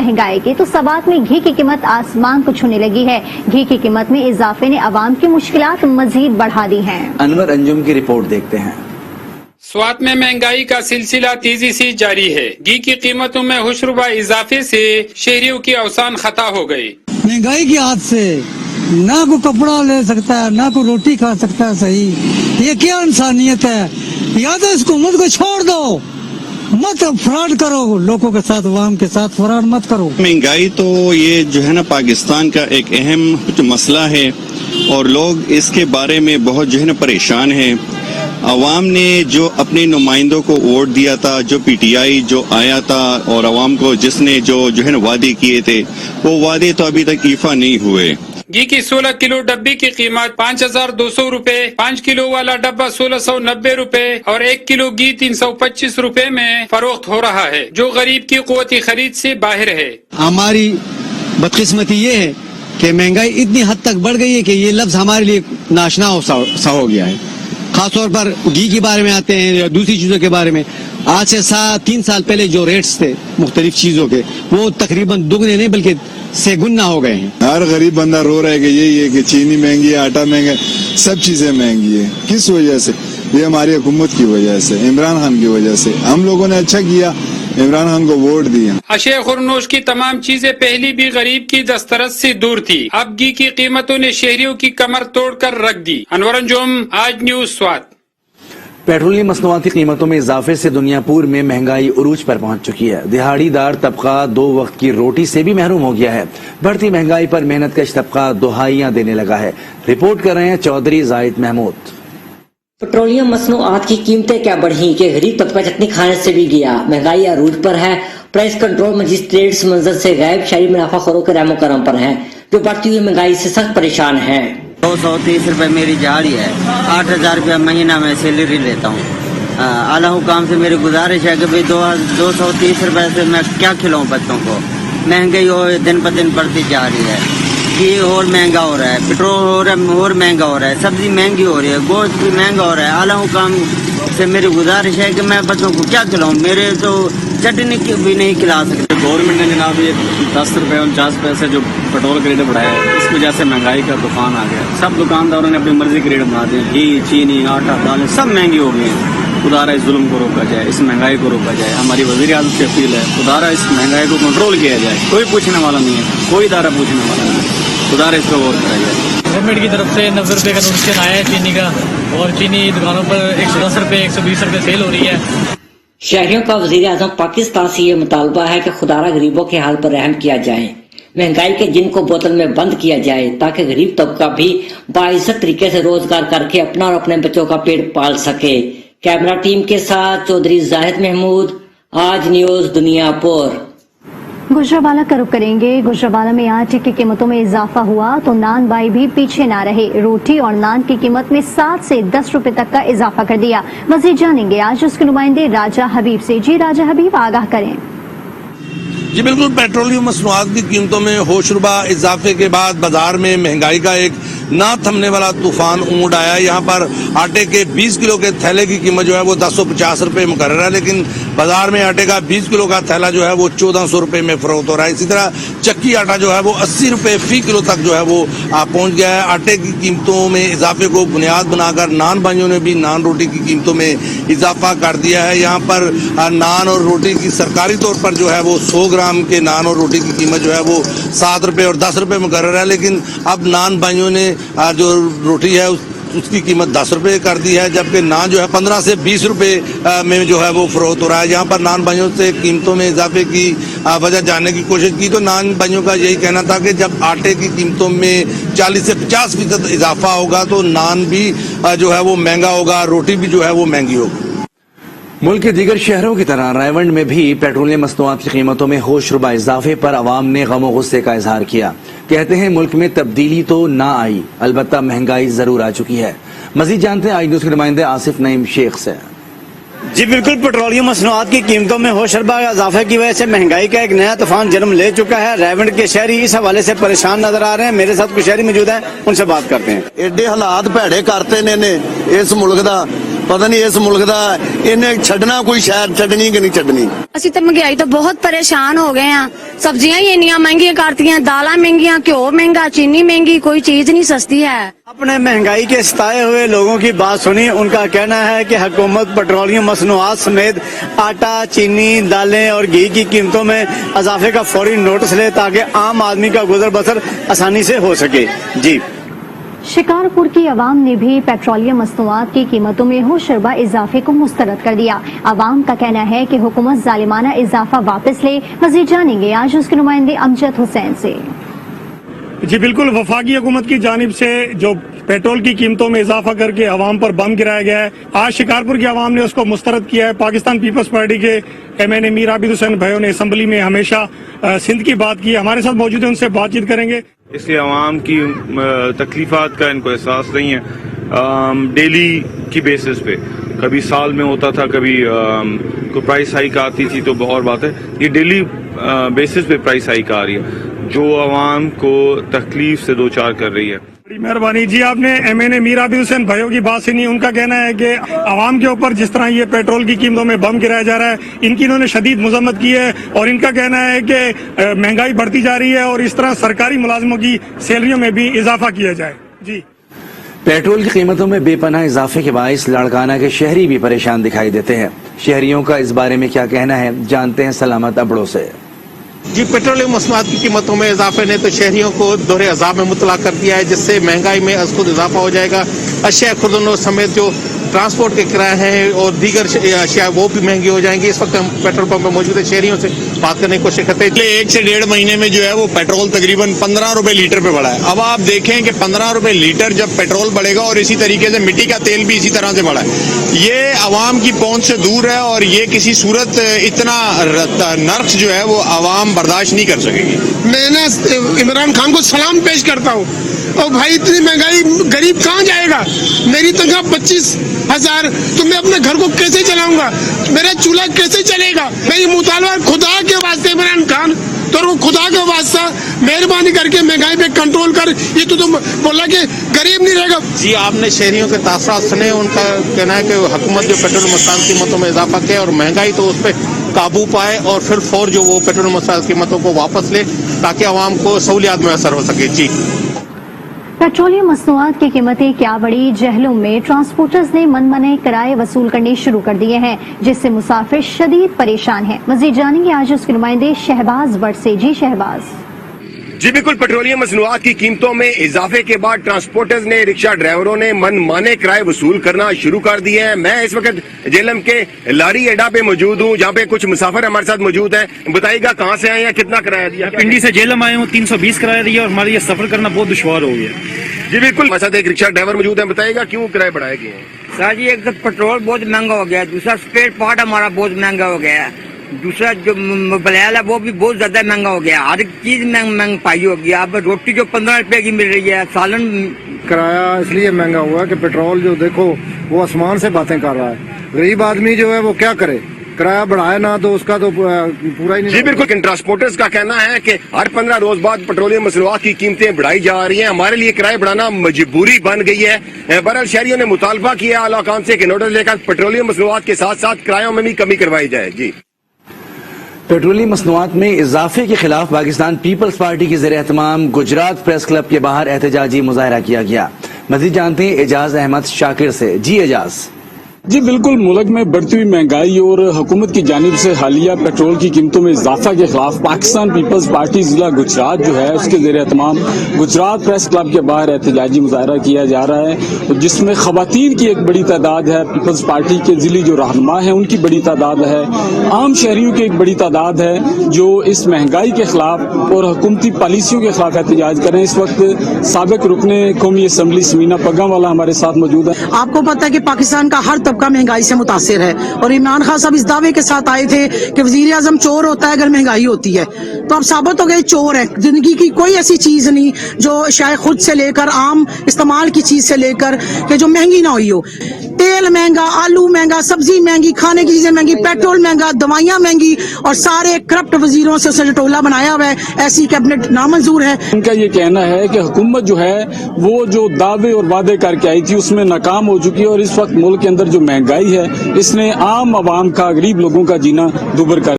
महंगाई की, तो सवात में घी की कीमत आसमान को छूने लगी है। घी की कीमत में इजाफे ने आवाम की मुश्किलात मजीद बढ़ा दी हैं। अनवर अंजुम की रिपोर्ट देखते हैं। स्वात में महंगाई का सिलसिला तेजी से जारी है। घी की कीमतों में होशरुबा इजाफे से शहरियों की अवसान खता हो गई। महंगाई की हाथ से ना कोई कपड़ा ले सकता है, ना कोई रोटी खा सकता है। सही, ये क्या इंसानियत है? या तो इस हुकूमत को छोड़ दो, मत फ्रॉड करो लोगों के साथ, अवाम के साथ फ्रॉड मत करो। महंगाई तो ये जो है ना पाकिस्तान का एक अहम मसला है और लोग इसके बारे में बहुत जो है ना परेशान हैं। अवाम ने जो अपने नुमाइंदों को वोट दिया था, जो पीटीआई जो आया था और अवाम को जिसने जो है ना वादे किए थे, वो वादे तो अभी तक ईफा नहीं हुए। घी की 16 किलो डब्बी की कीमत 5,200 रुपए, 5 किलो वाला डब्बा 1,690 रुपए और 1 किलो घी 325 रुपए में फरोख्त हो रहा है, जो गरीब की क़ुव्वत खरीद से बाहर है। हमारी बदकिस्मती ये है कि महंगाई इतनी हद तक बढ़ गई है कि ये लफ्ज हमारे लिए नाशना सा हो गया है। खास तौर पर घी के बारे में आते हैं या दूसरी चीजों के बारे में, आज से 3 साल पहले जो रेट्स थे मुख्तलिफ चीजों के, वो तकरीबन दुगने नहीं बल्कि से गुना हो गए हैं। हर गरीब बंदा रो रहा है कि यही है कि चीनी महंगी है, आटा महंगा है, सब चीजें महंगी है। किस वजह से? ये हमारी हुकूमत की वजह से, इमरान खान की वजह से। हम लोगों ने अच्छा किया, इमरान खान को वोट दिया। अशे खुरनोश की तमाम चीजें पहली भी गरीब की दस्तरस से दूर थी, अब घी की कीमतों ने शहरियों की कमर तोड़कर रख दी। अनवर अंजुम, आज न्यूज स्वात। पेट्रोलियम मसनूआत की कीमतों में इजाफे से दुनिया पूर में महंगाई उरूज पर पहुंच चुकी है। दिहाड़ीदार तबका 2 वक्त की रोटी से भी महरूम हो गया है। बढ़ती महंगाई पर मेहनत कश तबका दुहाइयां देने लगा है। रिपोर्ट कर रहे हैं चौधरी जाहिद महमूद। पेट्रोलियम मसनूआत की कीमतें क्या बढ़ी कि गरीब तबका चटनी खाने से भी गया। महंगाई अरूज पर है। प्राइस कंट्रोल मजिस्ट्रेट्स मंजर से गायब, शहरी मुनाफाखोरों के रहमो करम पर हैं, जो बढ़ती हुई महंगाई से सख्त परेशान है। 230 रुपए मेरी दिहाड़ी है, 8,000 रुपया महीना में सैलरी लेता हूँ। आला हुकाम से मेरी गुजारिश है कि भाई 230 रुपए से मैं क्या खिलाऊं बच्चों को। महंगाई दिन पर दिन बढ़ती जा रही है। घी और महंगा हो रहा है, पेट्रोल और महंगा हो रहा है, सब्जी महंगी हो रही है, गोश्त भी महंगा हो रहा है। आला हुकाम से मेरी गुजारिश है कि मैं बच्चों को क्या खिलाऊं, मेरे तो चटनी भी नहीं खिला सकते। गवर्नमेंट ने जनाब ये 10 रुपए 49 पैसे जो पेट्रोल का रेट बढ़ाया है, इस वजह से महंगाई का तूफान आ गया। सब दुकानदारों ने अपनी मर्जी के रेट बना दिए। घी, चीनी, आटा, दालें सब महंगी हो गई हैं। खुदारा इस जुल्म को रोका जाए, इस महंगाई को रोका जाए। हमारी वज़ीर आज़म से अपील है, खुदारा इस महंगाई को कंट्रोल किया जाए। कोई पूछने वाला नहीं है, कोई इदारा पूछने वाला नहीं है। खुदारा इस पर गौर करा जाए। गवर्नमेंट की तरफ से 90 रुपए का नोटिफिकेशन आया है चीनी का, और चीनी दुकानों पर 110 रुपए 120 रुपए सेल हो रही है। शहरियों का वज़ीर आज़म पाकिस्तान से ये मुतालबा है कि खुदारा गरीबों के हाल पर रहम किया जाए, महंगाई के जिन को बोतल में बंद किया जाए, ताकि गरीब तबका भी बाइज्जत तरीके से रोजगार करके अपना और अपने बच्चों का पेट पाल सके। कैमरा टीम के साथ चौधरी जाहिद महमूद, आज न्यूज दुनियापुर। गुजरावाला का रुख करेंगे। गुजरावाला में आटे की कीमतों में इजाफा हुआ तो नान बाई भी पीछे ना रहे। रोटी और नान की कीमत में 7 से 10 रुपए तक का इजाफा कर दिया। मजीद जानेंगे आज उसके नुमाइंदे राजा हबीब से। जी राजा हबीब, आगाह करें। जी बिल्कुल, पेट्रोलियम मसनूआत की कीमतों में होशरुबा इजाफे के बाद बाजार में महंगाई का एक ना थमने वाला तूफान उमड़ आया। यहाँ पर आटे के 20 किलो के थैले की कीमत जो है वो 1050 रुपए मुकर्रर है, लेकिन बाजार में आटे का 20 किलो का थैला जो है वो 1400 रुपए में फरोख्त हो रहा है। इसी तरह चक्की आटा जो है वो 80 रुपए फी किलो तक जो है वो पहुंच गया है। आटे की कीमतों में इजाफे को बुनियाद बनाकर नान भाइयों ने भी नान रोटी की कीमतों में इजाफा कर दिया है। यहाँ पर नान और रोटी की सरकारी तौर पर जो है वो 100 ग्राम के नान और रोटी की कीमत जो है वो 7 रुपए और 10 रुपए मुकर्रर है, लेकिन अब नान भाइयों ने जो रोटी है उसकी कीमत 10 रुपए कर दी है, जबकि नान जो है 15 से 20 रुपए में जो है वो फरोख्त हो रहा है। यहाँ पर नान भाइयों से कीमतों में इजाफे की वजह जानने की कोशिश की तो नान भाइयों का यही कहना था कि जब आटे की कीमतों में 40 से 50% इजाफा होगा तो नान भी जो है वो महंगा होगा, रोटी भी जो है वो महंगी होगी। मुल्क के दीगर शहरों की तरह रायवंड में भी पेट्रोलियम मसनूआत की कीमतों में होशरुबा इजाफे पर अवाम ने गम गुस्से का इजहार किया। कहते हैं मुल्क में तब्दीली तो ना आई, अलबत्ता महंगाई जरूर आ चुकी है। मजीद जानते हैं आज न्यूज़ के नुमाइंदे आसिफ नईम शेख से। जी बिल्कुल, पेट्रोलियम मसनूआत की कीमतों में होशरुबा इजाफे की वजह से महंगाई का एक नया तूफान जन्म ले चुका है। रायवंड के शहरी इस हवाले से परेशान नजर आ रहे हैं। मेरे साथ कुछ शहरी मौजूद हैं, उनसे बात करते हैं। एडे हालात भैड़े करते ने इस मुल्क दा ਪਤਾ ਨਹੀਂ ਇਸ ਮੁਲਕ ਦਾ ਇਹਨੇ ਛੱਡਣਾ ਕੋਈ ਸ਼ਹਿਰ ਛੱਡਣੀ ਕਿ ਨਹੀਂ ਛੱਡਣੀ। ਅਸੀਂ ਤਾਂ ਮਹਿੰਗਾਈ ਤੋਂ ਬਹੁਤ ਪਰੇਸ਼ਾਨ ਹੋ ਗਏ ਆ। ਸਬਜ਼ੀਆਂ ਹੀ ਇੰਨੀਆਂ ਮਹਿੰਗੀਆਂ ਕਰਤੀਆਂ, ਦਾਲਾਂ ਮਹਿੰਗੀਆਂ, ਘਿਓ ਮਹਿੰਗਾ, चीनी महंगी, कोई चीज नहीं सस्ती है। अपने महंगाई के सताए हुए लोगों की बात सुनी। उनका कहना है कि हुकूमत पेट्रोलियम मसनूआत समेत आटा, चीनी, दालें और घी की कीमतों में इजाफे का फौरी नोटिस ले ताकि आम आदमी का गुजर बसर आसानी से हो सके। जी, शिकारपुर की आवाम ने भी पेट्रोलियम मसनूआत की कीमतों में होशरबा इजाफे को मुस्तरद कर दिया। आवाम का कहना है कि हुकूमत जालिमाना इजाफा वापस ले। मजीद जानेंगे आज उसके नुमाइंदे अमजद हुसैन से। जी बिल्कुल, वफाकी हुकूमत की जानिब से जो पेट्रोल की कीमतों में इजाफा करके आवाम पर बम गिराया गया है, आज शिकारपुर की आवाम ने उसको मुस्तरद किया है। पाकिस्तान पीपल्स पार्टी के MNA मीर आबिद हुसैन भाइयों ने असम्बली में हमेशा सिंध की बात की। हमारे साथ मौजूद है, उनसे बातचीत करेंगे। इससे आवाम की तकलीफात का इनको एहसास नहीं है। डेली की बेसिस पे कभी साल में होता था, कभी कोई प्राइस हाइक आती थी तो और बात है। ये डेली बेसिस पे प्राइस हाइक आ रही है जो आवाम को तकलीफ से दो चार कर रही है। बड़ी मेहरबानी जी। आपने MNA मीर आबिद हुसैन भाइयों की बात सुनी। उनका कहना है कि आवाम के ऊपर जिस तरह ये पेट्रोल की कीमतों में बम गिराया जा रहा है, इनकी इन्होंने शदीद मजम्मत की है और इनका कहना है कि महंगाई बढ़ती जा रही है और इस तरह सरकारी मुलाजमों की सैलरियों में भी इजाफा किया जाए। जी, पेट्रोल की कीमतों में बेपनाह इजाफे के बाइस लाड़काना के शहरी भी परेशान दिखाई देते हैं। शहरियों का इस बारे में क्या कहना है, जानते हैं सलामत अबड़ों से। जी, पेट्रोलियम मसनूआत की कीमतों में इजाफे ने तो शहरियों को दोहरे अजाब में मुब्तला कर दिया है, जिससे महंगाई में अज खुद इजाफा हो जाएगा। अशिया खुर्दनों समेत जो ट्रांसपोर्ट के किराए हैं और दीगर अशिया वो भी महंगी हो जाएंगी। इस वक्त हम पेट्रोल पंप पर मौजूद है, शहरियों से बात करने की कोशिश करते हैं। 1 से 1.5 महीने में जो है वो पेट्रोल तकरीबन 15 रुपए लीटर पे बढ़ा है। अब आप देखें कि 15 रुपए लीटर जब पेट्रोल बढ़ेगा और इसी तरीके से मिट्टी का तेल भी इसी तरह से बढ़ा है, ये आवाम की पहुंच से दूर है और ये किसी सूरत इतना नर्क जो है वो आवाम बर्दाश्त नहीं कर सकेगी। मैं ना इमरान खान को सलाम पेश करता हूँ। और भाई इतनी महंगाई, गरीब कहाँ जाएगा? मेरी तनख्वाह 25,000, तो मैं अपने घर को कैसे चलाऊंगा? मेरा चूल्हा कैसे चलेगा? मैं ये मुतालबा खुदा के वास्ते इमरान खान, तो वो खुदा के वास्ता मेहरबानी करके महंगाई पे कंट्रोल कर। ये तो तुम बोला कि गरीब नहीं रहेगा। जी, आपने शहरियों के तासरात सुने। उनका कहना है कि हुकूमत जो पेट्रोल मसनूआत कीमतों में इजाफा करे और महंगाई तो उस पर काबू पाए और फिर फौर जो वो पेट्रोल मसनूआत कीमतों को वापस ले ताकि आवाम को सहूलियात मैसर हो सके। जी, पेट्रोलियम मसनूआत की कीमतें क्या बढ़ी? जहलुम में ट्रांसपोर्टर्स ने मनमाने किराए वसूल करने शुरू कर दिए हैं, जिससे मुसाफिर शदीद परेशान हैं। मजीद जानेंगे आज उसके नुमाइंदे शहबाज बट से। जी शहबाज। जी बिल्कुल, पेट्रोलियम मसनूआत की कीमतों में इजाफे के बाद ट्रांसपोर्टर्स ने, रिक्शा ड्राइवरों ने मनमाने किराए वसूल करना शुरू कर दिए हैं। मैं इस वक्त जेलम के लारी अड्डा पे मौजूद हूँ, जहाँ पे कुछ मुसाफिर हमारे साथ मौजूद हैं। बताइएगा कहाँ से आए हैं, कितना किराया दिया? पिंडी से जेलम आए हूँ, 320 किराया दिया और हमारे लिए सफर करना बहुत दुश्वार हो गया। जी बिल्कुल, हमारे साथ एक रिक्शा ड्राइवर मौजूद है। बताइएगा क्यों किराए बढ़ाए गए हैं? सर जी, एक तो पेट्रोल बहुत महंगा हो गया है, दूसरा स्पेयर पार्ट हमारा बहुत महंगा हो गया है, दूसरा जो बलैल है वो भी बहुत ज्यादा महंगा हो गया। हर एक चीज महंगाई हो गई। अब रोटी जो 15 रुपए की मिल रही है, सालन किराया इसलिए महंगा हुआ कि पेट्रोल जो देखो वो आसमान से बातें कर रहा है। गरीब आदमी जो है वो क्या करे, किराया बढ़ाए ना तो उसका तो पूरा ही नहीं। जी बिल्कुल, ट्रांसपोर्टर्स का कहना है कि हर 15 रोज बाद पेट्रोलियम मसनूआत की कीमतें बढ़ाई जा रही हैं। हमारे लिए किराए बढ़ाना मजबूरी बन गई है। बहरहाल शहरियों ने मुतालबा किया आला हुकाम से कि नोटिस लेकर पेट्रोलियम मसनूआत के साथ साथ किरायों में भी कमी करवाई जाए। जी, पेट्रोलियम मसनूआत में इजाफे के खिलाफ पाकिस्तान पीपल्स पार्टी के ज़ेर एहतमाम गुजरात प्रेस क्लब के बाहर एहतजाजी मुजाहरा किया गया। मज़ीद जानते हैं एजाज अहमद शाकिर से। जी एजाज। जी बिल्कुल, मुल्क में बढ़ती हुई महंगाई और हुकूमत की जानिब से हालिया पेट्रोल की कीमतों में इजाफा के खिलाफ पाकिस्तान पीपल्स पार्टी जिला गुजरात जो है उसके ज़ेर एहतमाम गुजरात प्रेस क्लब के बाहर एहतजाजी मुजाहरा किया जा रहा है, जिसमें खवातीन की एक बड़ी तादाद है, पीपल्स पार्टी के जिली जो रहनुमा है उनकी बड़ी तादाद है, आम शहरियों की एक बड़ी तादाद है जो इस महंगाई के खिलाफ और हुकूमती पॉलिसियों के खिलाफ एहतजाज करें। इस वक्त साबिक रुकने कौमी असम्बली समीना पग्गावाला हमारे साथ मौजूद है। आपको पता है कि पाकिस्तान का हर का महंगाई से मुतासिर है और इमरान खान साहब इस दावे के साथ आए थे कि वजीर आजम चोर होता है अगर महंगाई होती है, तो अब साबित हो गए चोर है। जिंदगी की कोई ऐसी चीज नहीं जो शायद खुद से लेकर आम इस्तेमाल की चीज से लेकर कि जो महंगी ना हुई हो। तेल महंगा, आलू महंगा, सब्जी महंगी, खाने की चीजें महंगी, पेट्रोल महंगा, दवाइयां महंगी और सारे करप्ट वजीरों से उसने टोला बनाया हुआ है। ऐसी कैबिनेट नामंजूर है। उनका ये कहना है कि हुकूमत जो है वो जो दावे और वादे करके आई थी उसमें नाकाम हो चुकी है और इस वक्त मुल्क के अंदर जो महंगाई है इसने आम आवाम का, गरीब लोगों का जीना दुभर कर